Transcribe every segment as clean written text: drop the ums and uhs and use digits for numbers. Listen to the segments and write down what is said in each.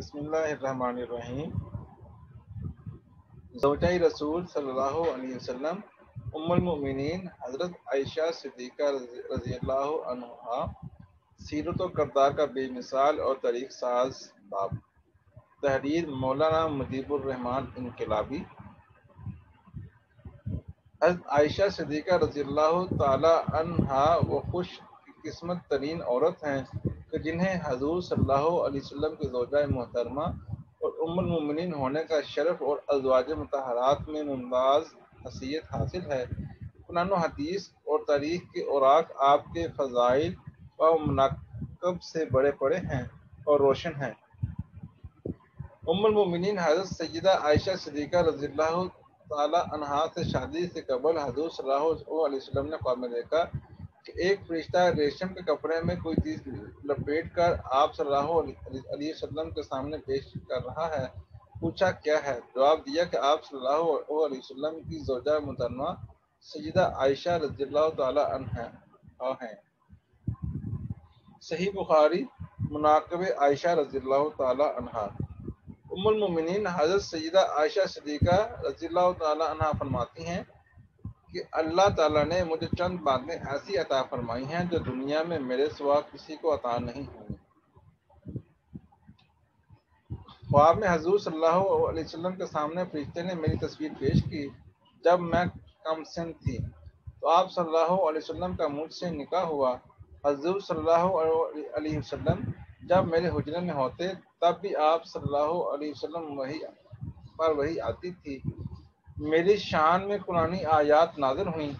بسم اللہ الرحمن الرحیم۔ زوجہ رسول صلی اللہ علیہ وسلم ام المؤمنین حضرت عائشہ صدیقہ رضی اللہ عنہا سیرت و کردار کا بے مثال اور تاریخ ساز باب۔ تحریر مولانا مجیب الرحمان انقلابی۔ حضرت عائشہ صدیقہ رضی اللہ تعالی عنہا وہ خوش قسمت ترین عورت ہیں کہ جنہیں حضور صلی اللہ علیہ وسلم کی زوجہ محترمہ اور ام المؤمنین ہونے کا شرف اور ازواج مطہرات میں ممتاز حیثیت حاصل ہے۔ قرآن و حدیث اور تاریخ کے اوراق آپ کے فضائل و مناقب سے بڑے پڑے ہیں اور روشن ہیں۔ ام المؤمنین حضرت سیدہ عائشہ صدیقہ رضی اللہ تعالی عنہا سے شادی سے قبل حضور صلی اللہ علیہ وسلم نے خواب میں دیکھا کہ ایک فرشتہ ریشم کے کپڑے میں کوئی چیز لپیٹ کر آپ صلی اللہ علیہ وسلم کے سامنے پیش کر رہا ہے۔ پوچھا کیا ہے؟ جواب دیا کہ آپ صلی اللہ علیہ وسلم کی زوجہ محترمہ سیدہ عائشہ رضی اللہ تعالی عنہا ہیں۔ صحیح بخاری مناقب عائشہ رضی اللہ تعالی عنہا۔ ام المؤمنین حضرت سیدہ عائشہ صدیقہ رضی اللہ تعالی عنہا فرماتی ہیں کہ اللہ تعالیٰ نے مجھے چند باتیں ایسی عطا فرمائی ہیں جو دنیا میں میرے سوا کسی کو عطا نہیں ہوئی۔ خواب میں حضور صلی اللہ علیہ وسلم کے سامنے فرشتے نے میری تصویر پیش کی جب میں کم سن تھی، تو آپ صلی اللہ علیہ وسلم کا مجھ سے نکاح ہوا۔ حضور صلی اللہ علیہ وسلم جب میرے حجرے میں ہوتے تب بھی آپ صلی اللہ علیہ وسلم وحی آتی تھی۔ میری شان میں قرآنی آیات نازل ہوئیں۔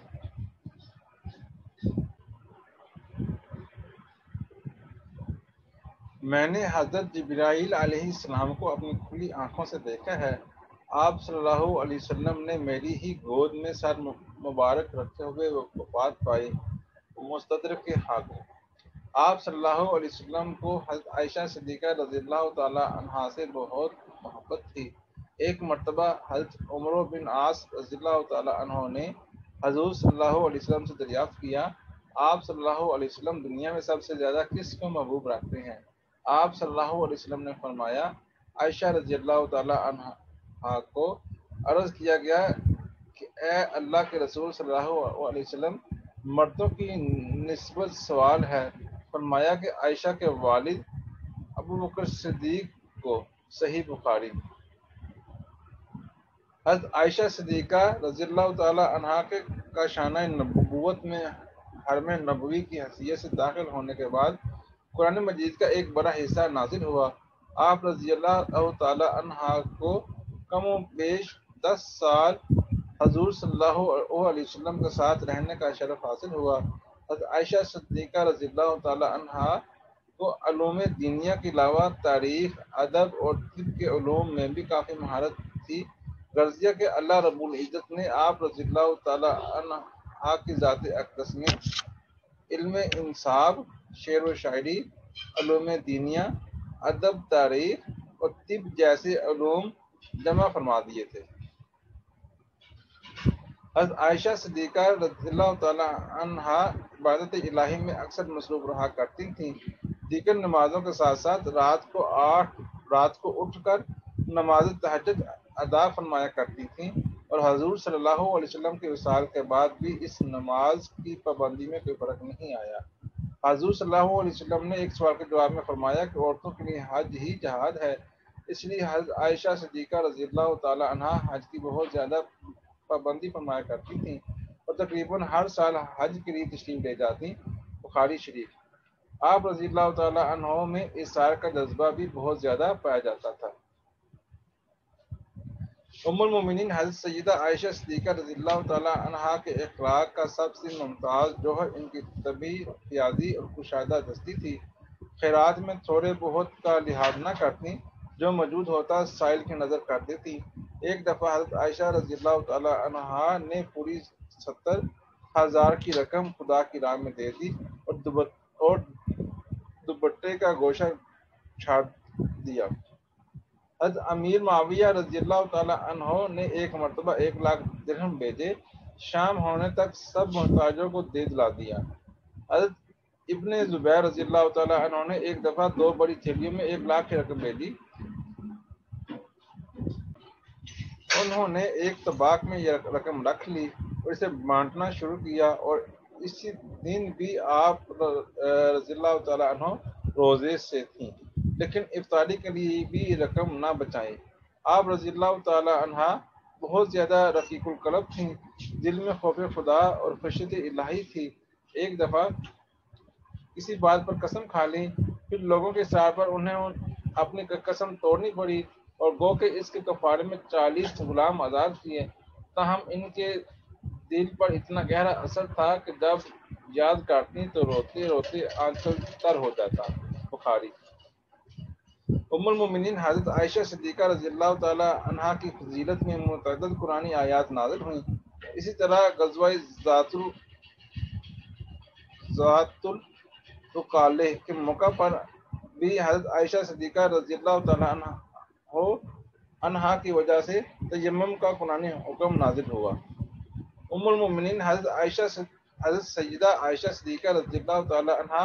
میں نے حضرت جبرائیل علیہ السلام کو اپنی کھلی آنکھوں سے دیکھا ہے۔ آپ صلی اللہ علیہ وسلم نے میری ہی گود میں سر مبارک رکھتے ہوئے وفات پائی۔ مستدرک کے حاکم۔ آپ صلی اللہ علیہ وسلم کو حضرت عائشہ صدیقہ رضی اللہ تعالی عنہا سے بہت محبت تھی۔ ایک مرتبہ حضرت عمرو بن عاص رضی اللہ تعالی عنہ نے حضور صلی اللہ علیہ وسلم سے دریافت کیا، آپ صلی اللہ علیہ وسلم دنیا میں سب سے زیادہ کس کو محبوب رکھتے ہیں؟ آپ صلی اللہ علیہ وسلم نے فرمایا، عائشہ رضی اللہ تعالی عنہا کو عرض کیا گیا کہ اے اللہ کے رسول صلی اللہ علیہ وسلم، مردوں کی نسبت سوال ہے۔ فرمایا کہ عائشہ کے والد ابوبکر صدیق کو۔ صحیح بخاری۔ حضرت عائشہ صدیقہ رضی اللہ تعالی عنہا کا شانہ نبوت میں حرم نبوی کی حیثیت سے داخل ہونے کے بعد قرآن مجید کا ایک بڑا حصہ نازل ہوا۔ آپ رضی اللہ تعالی عنہا کو کم و بیش 10 سال حضور صلی اللہ علیہ وسلم کے ساتھ رہنے کا شرف حاصل ہوا۔ حضرت عائشہ صدیقہ رضی اللہ تعالی عنہا کو علوم دینیہ کے علاوہ تاریخ، ادب اور طب کے علوم میں بھی کافی مہارت تھی، غرضیہ کہ اللہ رب العزت نے آپ رضی اللہ تعالی عنہا کی ذات اقدس میں علم انصاب، شعر و شاعری، علوم دینیہ، ادب، تاریخ اور طب جیسے علوم جمع فرما دیے تھے۔ حضرت عائشہ صدیقہ رضی اللہ تعالی عنہا عبادت الہی میں اکثر مصروف رہا کرتی تھیں۔ دیگر نمازوں کے ساتھ ساتھ رات کو اٹھ کر نماز تہجد ادا فرمایا کرتی تھیں، اور حضور صلی اللہ علیہ وسلم کے وصال کے بعد بھی اس نماز کی پابندی میں کوئی فرق نہیں آیا۔ حضور صلی اللہ علیہ وسلم نے ایک سوال کے جواب میں فرمایا کہ عورتوں کے لیے حج ہی جہاد ہے، اس لیے حضرت عائشہ صدیقہ رضی اللہ تعالی عنہا حج کی بہت زیادہ پابندی فرمایا کرتی تھیں اور تقریباً ہر سال حج کے لیے تشریف لے جاتی۔ بخاری شریف۔ آپ رضی اللہ تعالی عنہ میں اصرار کا جذبہ بھی بہت زیادہ پایا جاتا تھا۔ ام المؤمنین حضرت سیدہ عائشہ صدیقہ رضی اللہ تعالی عنہا کے اخلاق کا سب سے ممتاز جوہر ان کی طبی، پیادی اور کشادہ دستی تھی۔ خیرات میں تھوڑے بہت کا لحاظ نہ کرتی، جو موجود ہوتا سائل کی نظر کر دیتی۔ ایک دفعہ حضرت عائشہ رضی اللہ تعالی عنہا نے پوری 70,000 کی رقم خدا کی راہ میں دے دی اور دوپٹے کا گوشہ چھاڑ دیا۔ حضرت امیر معاویہ رضی اللہ تعالی عنہ نے ایک مرتبہ 1,00,000 درہم بھیجے، شام ہونے تک سب محتاجوں کو دے دلا دیا۔ حضرت ابن زبیر رضی اللہ تعالی عنہ نے ایک دفعہ 2 بڑی تھیلیوں میں 1,00,000 کی رقم بھیجی، انہوں نے ایک طباق میں یہ رقم رکھ لی اور اسے بانٹنا شروع کیا، اور اسی دن بھی آپ رضی اللہ تعالیٰ عنہ روزے سے تھیں، لیکن افطاری کے لیے بھی رقم نہ بچائی۔ آپ رضی اللہ تعالیٰ عنہ بہت زیادہ رقیق القلب تھیں، دل میں خوف خدا اور خشیت الہی تھی۔ ایک دفعہ کسی بات پر قسم کھا لی، پھر لوگوں کے اصرار پر انہیں اپنی قسم توڑنی پڑی، اور گو کہ اس کے کفارے میں 40 غلام آزاد کیے۔ تاہم ان کے دل پر اتنا گہرا اثر تھا کہ جب یاد کرتی تو روتے روتے آنچل تر ہو جاتا۔ بخاری۔ ام المومنین حضرت عائشہ صدیقہ رضی اللہ تعالی عنہا کی فضیلت میں متعدد قرآنی آیات نازل ہوئیں۔ اسی طرح غزوہ ذات الرقالہ کے موقع پر بھی حضرت عائشہ صدیقہ رضی اللہ تعالی عنہا کی وجہ سے تیمم کا قرآنی حکم نازل ہوا۔ ام المومنین حضرت سیدہ عائشہ صدیقہ رضی اللہ تعالی عنہا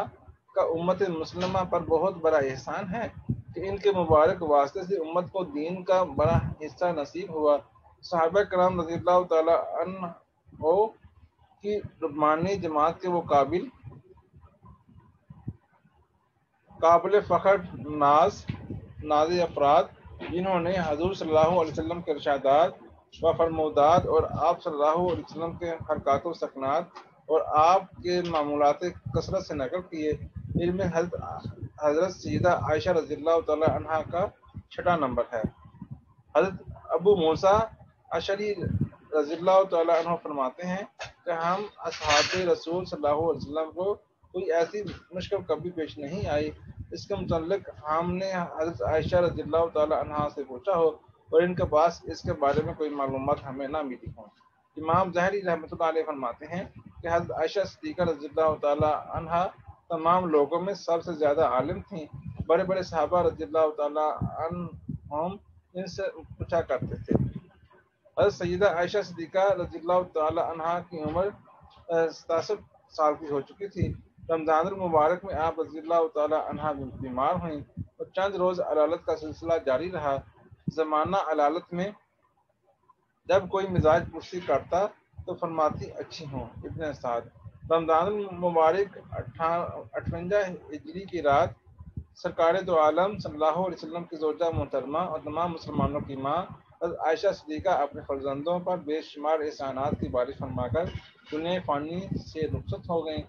کا امت مسلمہ پر بہت بڑا احسان ہے کہ ان کے مبارک واسطے سے امت کو دین کا بڑا حصہ نصیب ہوا۔ صحابہ کرام رضی اللہ تعالی عنہ کی ربانی جماعت کے وہ قابل فخر ناز افراد جنہوں نے حضور صلی اللہ علیہ وسلم کے ارشادات و فرمودات اور آپ صلی اللہ علیہ وسلم کے حرکات و سکنات اور آپ کے معمولات کثرت سے نقل کیے۔ علم حضرت سیدہ عائشہ رضی اللہ تعالی عنہا کا 6 نمبر ہے۔ حضرت ابو موسیٰ اشعری رضی اللہ تعالی عنہ فرماتے ہیں کہ ہم اصحاب رسول صلی اللہ علیہ وسلم کو کوئی ایسی مشکل کبھی پیش نہیں آئی اس کے متعلق ہم نے حضرت عائشہ رضی اللہ تعالی عنہا سے پوچھا ہو اور ان کے پاس اس کے بارے میں کوئی معلومات ہمیں نہ ملی ہوں۔ امام ظاہری رحمۃ اللہ علیہ فرماتے ہیں کہ حضرت عائشہ صدیقہ رضی اللہ تعالی عنہا تمام لوگوں میں سب سے زیادہ عالم تھیں۔ بڑے بڑے صحابہ رضی اللہ تعالی عنہم ان سے پوچھا کرتے تھے۔ حضرت سیدہ عائشہ صدیقہ رضی اللہ تعالی عنہا کی عمر 67 سال کی ہو چکی تھی۔ رمضان المبارک میں آپ رضی اللہ تعالی عنہا بیمار ہوئیں اور چند روز علالت کا سلسلہ جاری رہا۔ زمانہ علالت میں جب کوئی مزاج پرسی کرتا تو فرماتی اچھی ہوں۔ ابن سعد۔ رمضان المبارک 58 ہجری کی رات سرکار دو عالم صلی اللہ علیہ وسلم کی زوجہ محترمہ اور تمام مسلمانوں کی ماں حضرت عائشہ صدیقہ اپنے فرزندوں پر بے شمار احسانات کی بارش فرما کر دنیا فانی سے رخصت ہو گئیں۔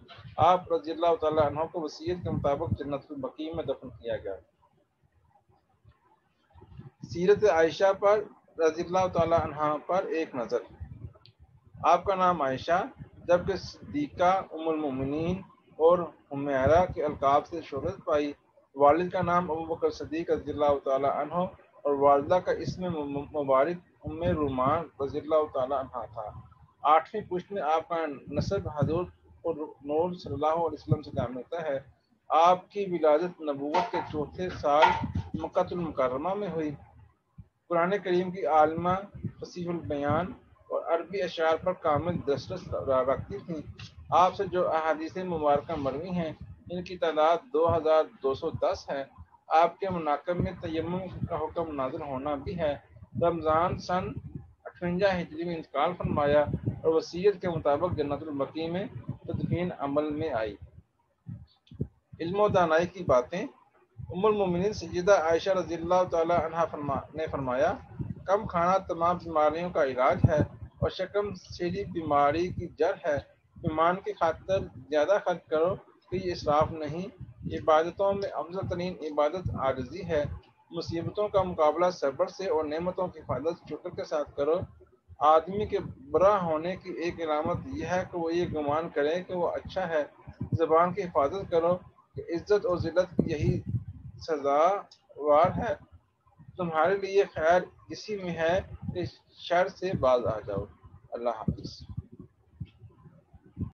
آپ رضی اللہ تعالیٰ عنہ کو وصیت کے مطابق جنت البقیع میں دفن کیا گیا۔ سیرت عائشہ پر رضی اللہ تعالیٰ عنہ پر ایک نظر۔ آپ کا نام عائشہ جبکہ صدیقہ، ام المومنین اور حمیرہ کے القاب سے شہرت پائی۔ والد کا نام ابو بکر صدیق رضی اللہ تعالیٰ عنہ اور والدہ کا اسم مبارک ام رومان رضی اللہ تعالیٰ عنہ تھا۔ 8ویں پشت میں آپ کا نسب حضور اور نور صلی اللہ علیہ وسلم سے جا ملتا ہے۔ آپ کی ولادت نبوت کے 4تھے سال مکہ المکرمہ میں ہوئی۔ قرآن کریم کی عالمہ، فصیح البیان اور عربی اشعار پر کامل دسترس رکھتی تھیں۔ آپ سے جو احادیث مبارکہ مروی ہیں ان کی تعداد 2210 ہے۔ آپ کے مناقب میں تیمم کا حکم نازل ہونا بھی ہے۔ رمضان سن 58 ہجری میں انتقال فرمایا اور وصیت کے مطابق جنت البقیع میں تدفین عمل میں آئی۔ علم و دانائی کی باتیں۔ ام المومنین سیدہ عائشہ رضی اللہ تعالی عنہا نے فرمایا، کم کھانا تمام بیماریوں کا علاج ہے اور شکم سیدھی بیماری کی جڑ ہے۔ ایمان کی خاطر زیادہ خرچ کرو کہ یہ اسراف نہیں۔ عبادتوں میں افضل ترین عبادت عاجزی ہے۔ مصیبتوں کا مقابلہ صبر سے اور نعمتوں کی حفاظت شکر کے ساتھ کرو۔ آدمی کے برا ہونے کی ایک علامت یہ ہے کہ وہ یہ گمان کرے کہ وہ اچھا ہے۔ زبان کی حفاظت کرو کہ عزت اور ذلت کی یہی سزاوار ہے۔ تمہارے لیے خیر اسی میں ہے کہ شر سے باز آ جاؤ۔ اللہ حافظ۔